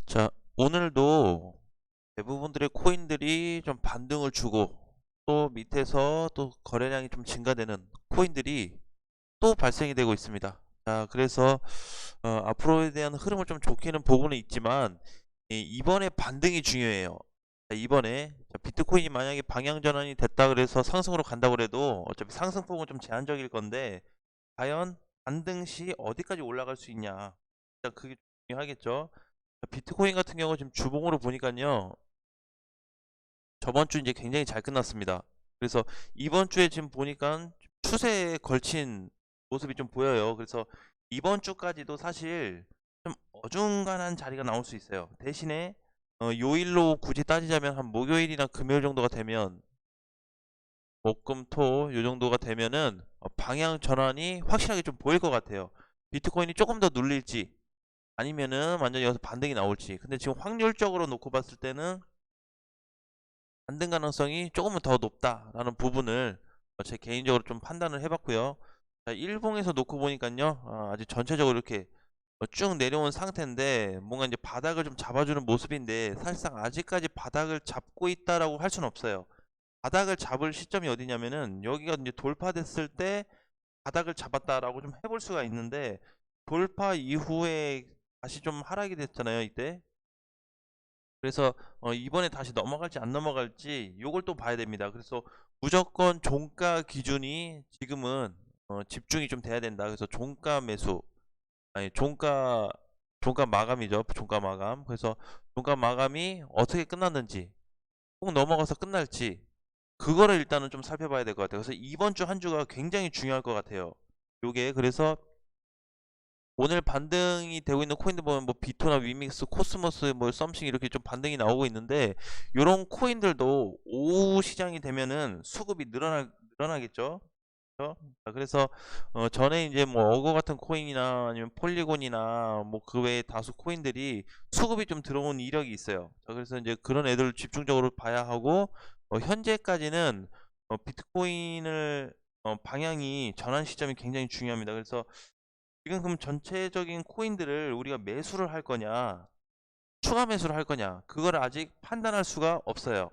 자, 오늘도 대부분들의 코인들이 좀 반등을 주고 또 밑에서 또 거래량이 좀 증가되는 코인들이 또 발생이 되고 있습니다. 자, 그래서 앞으로에 대한 흐름을 좀 좋게는 보고는 있지만 이번에 반등이 중요해요. 자, 이번에 비트코인이 만약에 방향 전환이 됐다 그래서 상승으로 간다 그래도 어차피 상승폭은 좀 제한적일 건데 과연 반등 시 어디까지 올라갈 수 있냐. 일단 그게 중요하겠죠. 비트코인 같은 경우 지금 주봉으로 보니까요. 저번 주 이제 굉장히 잘 끝났습니다. 그래서 이번 주에 지금 보니까 추세에 걸친 모습이 좀 보여요. 그래서 이번 주까지도 사실 좀 어중간한 자리가 나올 수 있어요. 대신에 요일로 굳이 따지자면 한 목요일이나 금요일 정도가 되면 목금토 요 정도가 되면은 방향 전환이 확실하게 좀 보일 것 같아요. 비트코인이 조금 더 눌릴지 아니면은 완전히 여기서 반등이 나올지. 근데 지금 확률적으로 놓고 봤을 때는 반등 가능성이 조금은 더 높다라는 부분을 제 개인적으로 좀 판단을 해봤고요. 자, 일봉에서 놓고 보니까요, 아직 전체적으로 이렇게 쭉 내려온 상태인데 뭔가 이제 바닥을 좀 잡아주는 모습인데 사실상 아직까지 바닥을 잡고 있다라고 할 수는 없어요. 바닥을 잡을 시점이 어디냐면은 여기가 이제 돌파됐을 때 바닥을 잡았다라고 좀 해볼 수가 있는데 돌파 이후에 다시 좀 하락이 됐잖아요, 이때. 그래서 이번에 다시 넘어갈지 안 넘어갈지 요걸 또 봐야 됩니다. 그래서 무조건 종가 기준이 지금은 집중이 좀 돼야 된다. 그래서 종가 매수, 아니 종가 마감이죠. 종가 마감. 그래서 종가 마감이 어떻게 끝났는지, 꼭 넘어가서 끝날지 그거를 일단은 좀 살펴봐야 될 것 같아요. 그래서 이번 주 한 주가 굉장히 중요할 것 같아요. 요게 그래서 오늘 반등이 되고 있는 코인들 보면 뭐 비토나 위믹스, 코스모스, 뭐 썸씽 이렇게 좀 반등이 나오고 있는데 이런 코인들도 오후 시장이 되면은 수급이 늘어나겠죠. 그렇죠? 자, 그래서 전에 이제 뭐 어거 같은 코인이나 아니면 폴리곤이나 뭐 그 외에 다수 코인들이 수급이 좀 들어온 이력이 있어요. 자, 그래서 이제 그런 애들 집중적으로 봐야 하고 현재까지는 비트코인을 방향이 전환 시점이 굉장히 중요합니다. 그래서 지금 그럼 전체적인 코인들을 우리가 매수를 할 거냐, 추가 매수를 할 거냐, 그걸 아직 판단할 수가 없어요.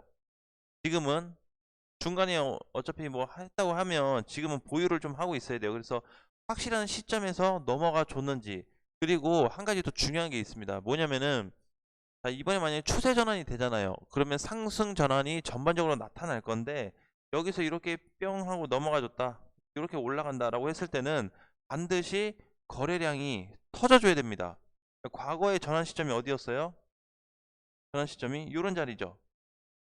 지금은 중간에 어차피 뭐 했다고 하면 지금은 보유를 좀 하고 있어야 돼요. 그래서 확실한 시점에서 넘어가 줬는지, 그리고 한 가지 더 중요한 게 있습니다. 뭐냐면은 자, 이번에 만약에 추세 전환이 되잖아요. 그러면 상승 전환이 전반적으로 나타날 건데 여기서 이렇게 뿅 하고 넘어가 줬다, 이렇게 올라간다라고 했을 때는 반드시 거래량이 터져줘야 됩니다. 과거의 전환 시점이 어디였어요? 전환 시점이 이런 자리죠.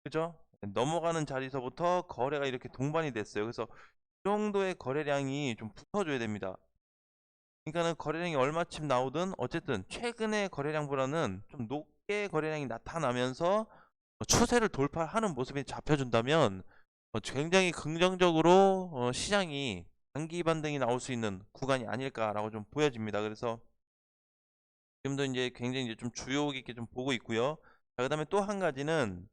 그죠? 넘어가는 자리서부터 거래가 이렇게 동반이 됐어요. 그래서 이 정도의 거래량이 좀 붙어줘야 됩니다. 그러니까는 거래량이 얼마쯤 나오든 어쨌든 최근의 거래량보다는 좀 높게 거래량이 나타나면서 추세를 돌파하는 모습이 잡혀준다면 굉장히 긍정적으로 시장이 단기 반등이 나올 수 있는 구간이 아닐까라고 좀 보여집니다. 그래서 지금도 이제 굉장히 이제 좀 주요 깊게 좀 보고 있고요. 자, 그다음에 또 한 가지는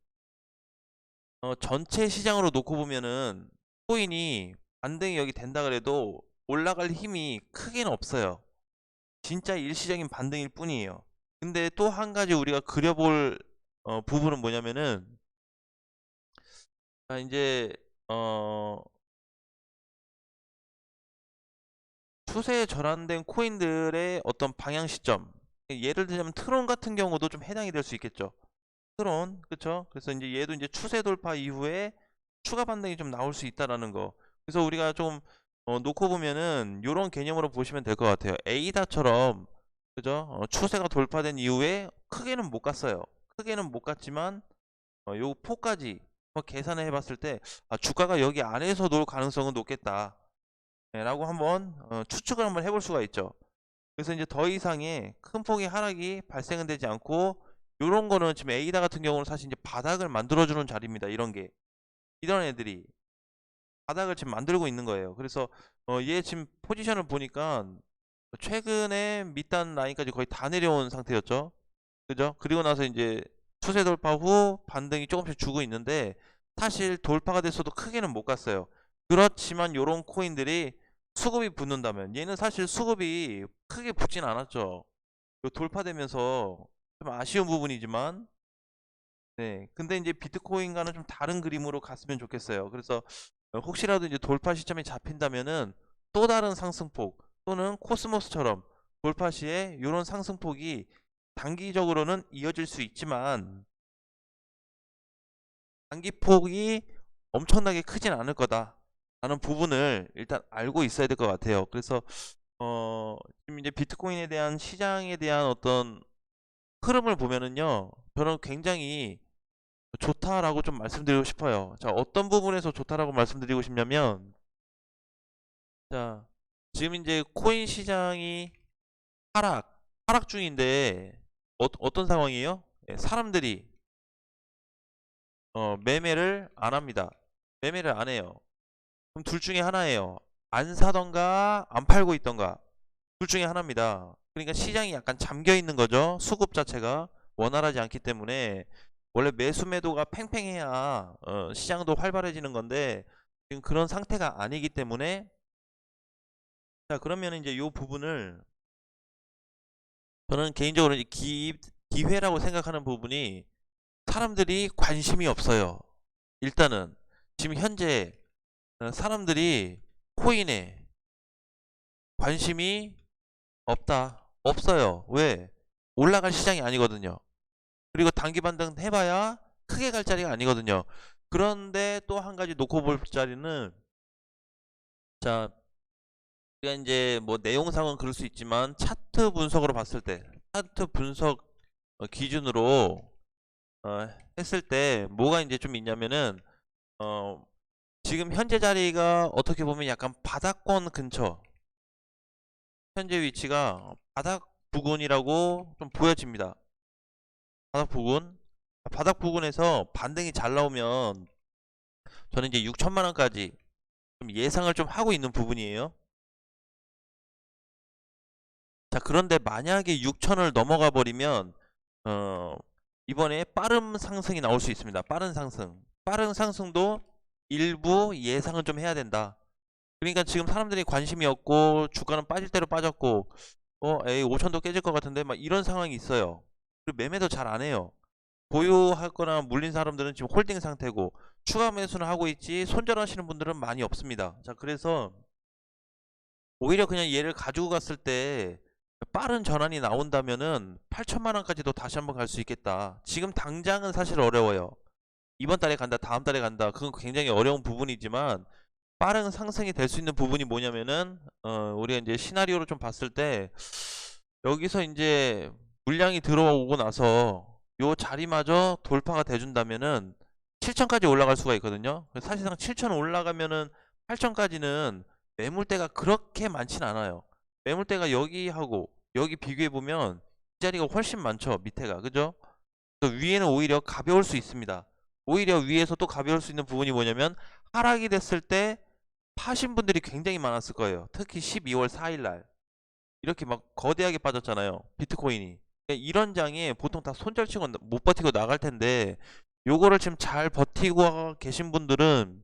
전체 시장으로 놓고 보면은 코인이 반등이 여기 된다 그래도 올라갈 힘이 크게는 없어요. 진짜 일시적인 반등일 뿐이에요. 근데 또 한 가지 우리가 그려볼 부분은 뭐냐면은 자, 이제 어, 추세에 전환된 코인들의 어떤 방향 시점, 예를 들자면 트론 같은 경우도 좀 해당이 될 수 있겠죠. 트론, 그쵸? 그래서 이제 얘도 이제 추세 돌파 이후에 추가 반등이 좀 나올 수 있다라는 거. 그래서 우리가 좀 놓고 보면은 이런 개념으로 보시면 될 것 같아요. 에이다처럼, 그죠? 추세가 돌파된 이후에 크게는 못 갔어요. 크게는 못 갔지만 요 포까지 계산을 해봤을 때 주가가 여기 안에서 놀 가능성은 높겠다, 라고 한번 추측을 한번 해볼 수가 있죠. 그래서 이제 더 이상의 큰 폭의 하락이 발생은 되지 않고 요런 거는 지금 에이다 같은 경우는 사실 이제 바닥을 만들어주는 자리입니다. 이런 게, 이런 애들이 바닥을 지금 만들고 있는 거예요. 그래서 얘 지금 포지션을 보니까 최근에 밑단 라인까지 거의 다 내려온 상태였죠. 그죠? 그리고 나서 이제 추세 돌파 후 반등이 조금씩 주고 있는데 사실 돌파가 됐어도 크게는 못 갔어요. 그렇지만 요런 코인들이 수급이 붙는다면 얘는 사실 수급이 크게 붙진 않았죠. 요 돌파되면서 좀 아쉬운 부분이지만, 네. 근데 이제 비트코인과는 좀 다른 그림으로 갔으면 좋겠어요. 그래서 혹시라도 이제 돌파 시점이 잡힌다면은 또 다른 상승폭 또는 코스모스처럼 돌파 시에 이런 상승폭이 단기적으로는 이어질 수 있지만 단기폭이 엄청나게 크진 않을 거다라는 부분을 일단 알고 있어야 될 것 같아요. 그래서 지금 이제 비트코인에 대한 시장에 대한 어떤 흐름을 보면은요, 저는 굉장히 좋다라고 좀 말씀드리고 싶어요. 자, 어떤 부분에서 좋다라고 말씀드리고 싶냐면, 자, 지금 이제 코인 시장이 하락 중인데, 어떤 상황이에요? 예, 사람들이 매매를 안 합니다. 매매를 안 해요. 그럼 둘 중에 하나예요. 안 사던가 안 팔고 있던가. 둘 중에 하나입니다. 그러니까 시장이 약간 잠겨 있는 거죠. 수급 자체가 원활하지 않기 때문에 원래 매수 매도가 팽팽해야 시장도 활발해지는 건데 지금 그런 상태가 아니기 때문에, 자, 그러면 이제 이 부분을 저는 개인적으로 이제 기회라고 생각하는 부분이, 사람들이 관심이 없어요. 일단은 지금 현재 사람들이 코인에 관심이 없어요. 왜? 올라갈 시장이 아니거든요. 그리고 단기 반등 해봐야 크게 갈 자리가 아니거든요. 그런데 또 한 가지 놓고 볼 자리는, 자, 우리가 이제 뭐 내용상은 그럴 수 있지만 차트 분석으로 봤을 때, 차트 분석 기준으로 했을 때 뭐가 이제 좀 있냐면은, 어, 지금 현재 자리가 어떻게 보면 약간 바닥권 근처, 현재 위치가 바닥 부근이라고 좀 보여집니다. 바닥 부근. 바닥 부근에서 반등이 잘 나오면 저는 이제 6천만 원까지 좀 예상을 좀 하고 있는 부분이에요. 자, 그런데 만약에 6천을 넘어가 버리면 어, 이번에 빠른 상승이 나올 수 있습니다. 빠른 상승. 빠른 상승도 일부 예상은 좀 해야 된다. 그러니까 지금 사람들이 관심이 없고 주가는 빠질 대로 빠졌고 에이 5천도 깨질 것 같은데 막 이런 상황이 있어요. 그리고 매매도 잘 안 해요. 보유할 거나 물린 사람들은 지금 홀딩 상태고 추가 매수는 하고 있지 손절하시는 분들은 많이 없습니다. 자, 그래서 오히려 그냥 얘를 가지고 갔을 때 빠른 전환이 나온다면은 8천만 원까지도 다시 한번 갈 수 있겠다. 지금 당장은 사실 어려워요. 이번 달에 간다, 다음 달에 간다. 그건 굉장히 어려운 부분이지만 빠른 상승이 될 수 있는 부분이 뭐냐면은 우리가 이제 시나리오를 좀 봤을 때 여기서 이제 물량이 들어오고 나서 요 자리마저 돌파가 돼준다면은 7천까지 올라갈 수가 있거든요. 사실상 7천 올라가면은 8천까지는 매물대가 그렇게 많진 않아요. 매물대가 여기하고 여기 비교해 보면 이 자리가 훨씬 많죠. 밑에가, 그죠? 위에는 오히려 가벼울 수 있습니다. 오히려 위에서 또 가벼울 수 있는 부분이 뭐냐면 하락이 됐을 때 파신 분들이 굉장히 많았을 거예요. 특히 12월 4일 날 이렇게 막 거대하게 빠졌잖아요. 비트코인이. 그러니까 이런 장에 보통 다 손절치고 못 버티고 나갈 텐데 요거를 지금 잘 버티고 계신 분들은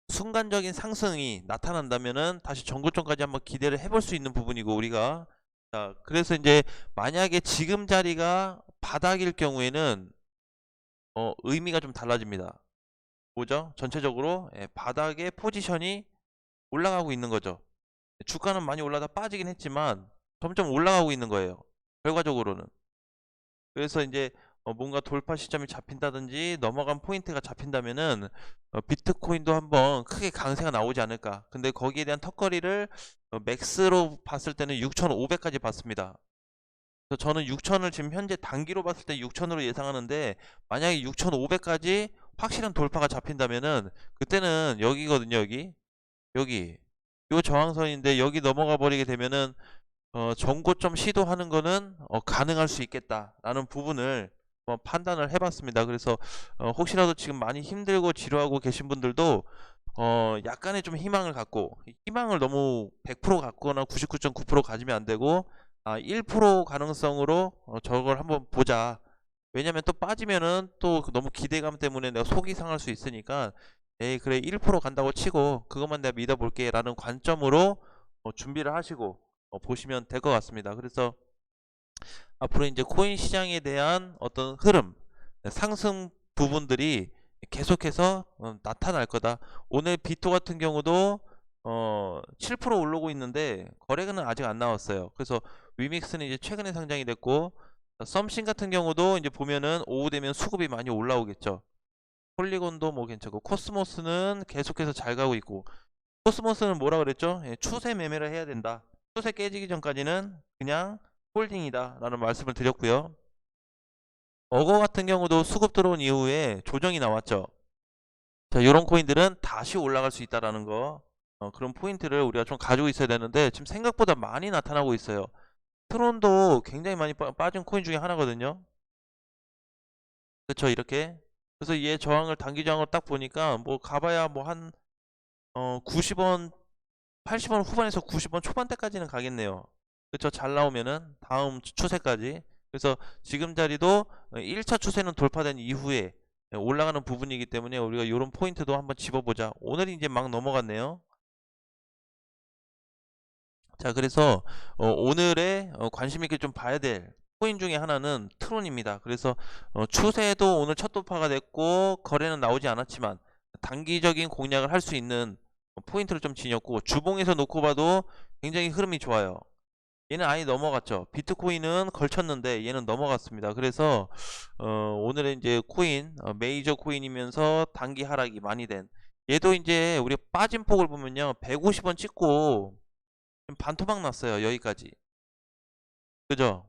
순간적인 상승이 나타난다면은 다시 전고점까지 한번 기대를 해볼 수 있는 부분이고, 우리가, 자, 그래서 이제 만약에 지금 자리가 바닥일 경우에는 의미가 좀 달라집니다. 뭐죠? 전체적으로 바닥의 포지션이 올라가고 있는 거죠. 주가는 많이 올라다 빠지긴 했지만 점점 올라가고 있는 거예요. 결과적으로는. 그래서 이제 뭔가 돌파 시점이 잡힌다든지 넘어간 포인트가 잡힌다면은 비트코인도 한번 크게 강세가 나오지 않을까. 근데 거기에 대한 턱걸이를 맥스로 봤을 때는 6,500까지 봤습니다. 그래서 저는 6천을 지금 현재 단기로 봤을 때 6천으로 예상하는데, 만약에 6,500까지 확실한 돌파가 잡힌다면은 그때는 여기거든요. 여기 요 저항선인데 여기 넘어가 버리게 되면은 전고점 시도하는 거는 가능할 수 있겠다라는 부분을 판단을 해봤습니다. 그래서 혹시라도 지금 많이 힘들고 지루하고 계신 분들도 약간의 좀 희망을 갖고, 희망을 너무 100% 갖거나 99.9% 가지면 안 되고 1% 가능성으로 저걸 한번 보자. 왜냐면 또 빠지면은 또 너무 기대감 때문에 내가 속이 상할 수 있으니까, 에이 그래 1% 간다고 치고 그것만 내가 믿어볼게 라는 관점으로 준비를 하시고 보시면 될 것 같습니다. 그래서 앞으로 이제 코인 시장에 대한 어떤 흐름, 상승 부분들이 계속해서 나타날 거다. 오늘 비토 같은 경우도 7% 오르고 있는데 거래가는 아직 안 나왔어요. 그래서 위믹스는 이제 최근에 상장이 됐고, 썸씽 같은 경우도 이제 보면은 오후 되면 수급이 많이 올라오겠죠. 폴리곤도 뭐 괜찮고, 코스모스는 계속해서 잘 가고 있고. 코스모스는 뭐라 그랬죠? 예, 추세 매매를 해야 된다. 추세 깨지기 전까지는 그냥 홀딩이다 라는 말씀을 드렸고요. 어거 같은 경우도 수급 들어온 이후에 조정이 나왔죠. 자, 이런 코인들은 다시 올라갈 수 있다라는 거, 그런 포인트를 우리가 좀 가지고 있어야 되는데 지금 생각보다 많이 나타나고 있어요. 트론도 굉장히 많이 빠진 코인 중에 하나거든요. 그쵸, 이렇게. 그래서 얘 저항을, 단기 저항을 딱 보니까 뭐 가봐야 뭐 한 90원 80원 후반에서 90원 초반대까지는 가겠네요. 그쵸, 잘 나오면은 다음 추세까지. 그래서 지금 자리도 1차 추세는 돌파된 이후에 올라가는 부분이기 때문에 우리가 이런 포인트도 한번 집어보자. 오늘이 이제 막 넘어갔네요. 자, 그래서 오늘의 관심 있게 좀 봐야 될 코인 중에 하나는 트론입니다. 그래서 추세도 오늘 첫 돌파가 됐고 거래는 나오지 않았지만 단기적인 공략을 할 수 있는 포인트를 좀 지녔고, 주봉에서 놓고 봐도 굉장히 흐름이 좋아요. 얘는 아예 넘어갔죠. 비트코인은 걸쳤는데 얘는 넘어갔습니다. 그래서 오늘은 이제 코인, 메이저 코인이면서 단기 하락이 많이 된, 얘도 이제 우리 빠진 폭을 보면요, 150원 찍고 반토막 났어요. 여기까지. 그죠?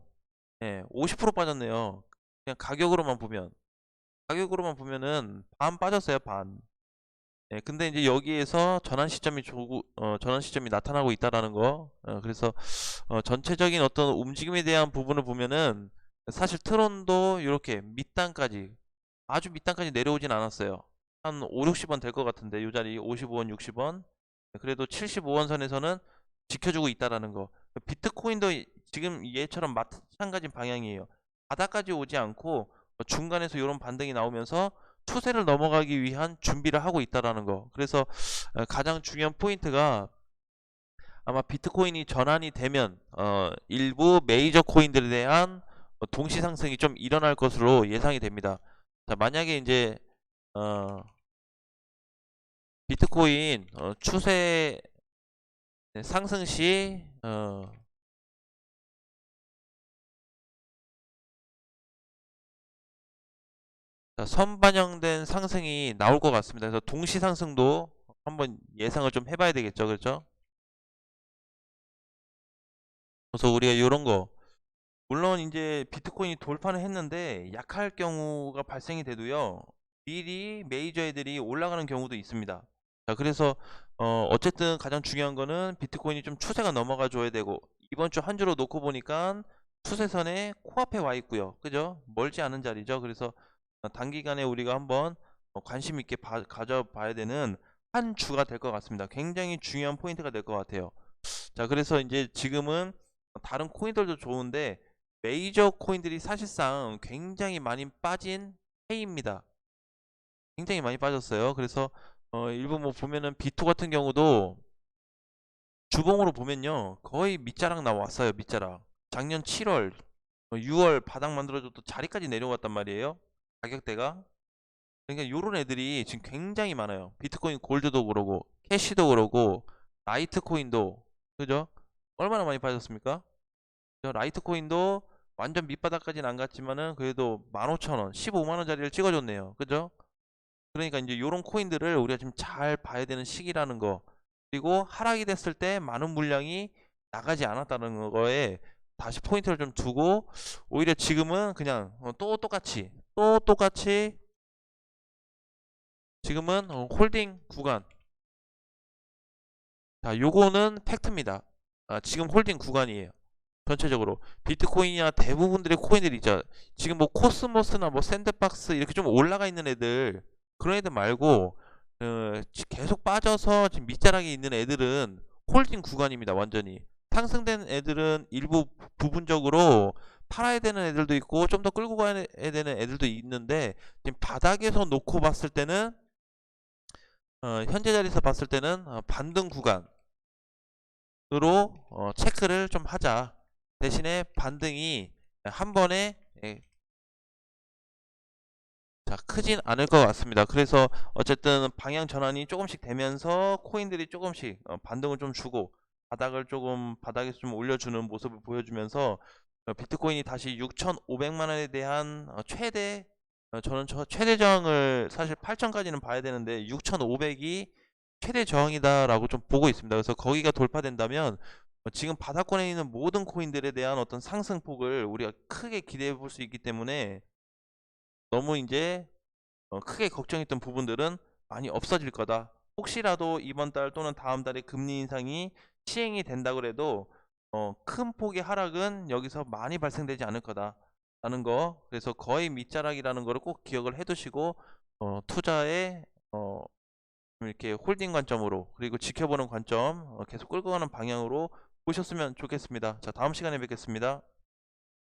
예, 50% 빠졌네요. 그냥 가격으로만 보면은 반 빠졌어요. 반. 예, 근데 이제 여기에서 전환 시점이 나타나고 있다라는 거. 그래서 전체적인 어떤 움직임에 대한 부분을 보면은 사실 트론도 이렇게 밑단까지, 아주 밑단까지 내려오진 않았어요. 한 5, 60원 될 것 같은데, 이 자리 55원, 60원. 그래도 75원 선에서는 지켜주고 있다라는 거. 비트코인도 지금 얘처럼 마찬가지 방향이에요. 바닥까지 오지 않고 중간에서 이런 반등이 나오면서 추세를 넘어가기 위한 준비를 하고 있다라는 거. 그래서 가장 중요한 포인트가, 아마 비트코인이 전환이 되면 일부 메이저 코인들에 대한 동시 상승이 좀 일어날 것으로 예상이 됩니다. 자, 만약에 이제 어, 비트코인 추세 상승 시 자, 선반영된 상승이 나올 것 같습니다. 그래서 동시 상승도 한번 예상을 좀 해봐야 되겠죠, 그렇죠? 그래서 우리가 이런 거, 물론 이제 비트코인이 돌파는 했는데 약할 경우가 발생이 돼도요, 미리 메이저 애들이 올라가는 경우도 있습니다. 자, 그래서 어쨌든 가장 중요한 거는 비트코인이 좀 추세가 넘어가 줘야 되고, 이번 주 한 주로 놓고 보니까 추세선에 코앞에 와 있고요. 그죠? 멀지 않은 자리죠. 그래서 단기간에 우리가 한번 관심 있게 가져봐야 되는 한 주가 될 것 같습니다. 굉장히 중요한 포인트가 될 것 같아요. 자, 그래서 이제 지금은 다른 코인들도 좋은데 메이저 코인들이 사실상 굉장히 많이 빠진 해입니다. 굉장히 많이 빠졌어요. 그래서 일부 뭐 보면은 비토 같은 경우도 주봉으로 보면요, 거의 밑자락 나왔어요. 밑자락. 작년 7월, 6월 바닥 만들어줘도 자리까지 내려왔단 말이에요. 가격대가. 그러니까 요런 애들이 지금 굉장히 많아요. 비트코인 골드도 그러고 캐시도 그러고 라이트코인도, 그죠? 얼마나 많이 빠졌습니까? 라이트코인도 완전 밑바닥까지는 안 갔지만은 그래도 15,000원, 15만원짜리를 찍어줬네요. 그죠? 그러니까 이제 요런 코인들을 우리가 지금 잘 봐야 되는 시기라는 거. 그리고 하락이 됐을 때 많은 물량이 나가지 않았다는 거에 다시 포인트를 좀 두고, 오히려 지금은 그냥 똑같이 지금은 홀딩 구간. 자, 요거는 팩트입니다. 지금 홀딩 구간이에요. 전체적으로 비트코인이나 대부분들의 코인들이 있죠. 지금 뭐 코스모스나 뭐 샌드박스 이렇게 좀 올라가 있는 애들, 그런 애들 말고 계속 빠져서 지금 밑자락에 있는 애들은 홀딩 구간입니다. 완전히 상승된 애들은 일부 부분적으로 팔아야 되는 애들도 있고 좀 더 끌고 가야 되는 애들도 있는데, 지금 바닥에서 놓고 봤을 때는 현재 자리에서 봤을 때는 반등 구간으로 체크를 좀 하자. 대신에 반등이 한 번에 자, 크진 않을 것 같습니다. 그래서 어쨌든 방향 전환이 조금씩 되면서 코인들이 조금씩 반등을 좀 주고 바닥에서 좀 올려주는 모습을 보여주면서 비트코인이 다시 6,500만 원에 대한 저는 최대 저항을 사실 8천까지는 봐야 되는데 6,500이 최대 저항이다라고 좀 보고 있습니다. 그래서 거기가 돌파된다면 지금 바닥권에 있는 모든 코인들에 대한 어떤 상승폭을 우리가 크게 기대해 볼 수 있기 때문에 너무 이제 크게 걱정했던 부분들은 많이 없어질 거다. 혹시라도 이번 달 또는 다음 달에 금리 인상이 시행이 된다 그래도 큰 폭의 하락은 여기서 많이 발생되지 않을 거다라는 거. 그래서 거의 밑자락이라는 거를 꼭 기억을 해두시고 투자에 좀 이렇게 홀딩 관점으로 그리고 지켜보는 관점 계속 끌고 가는 방향으로 보셨으면 좋겠습니다. 자, 다음 시간에 뵙겠습니다.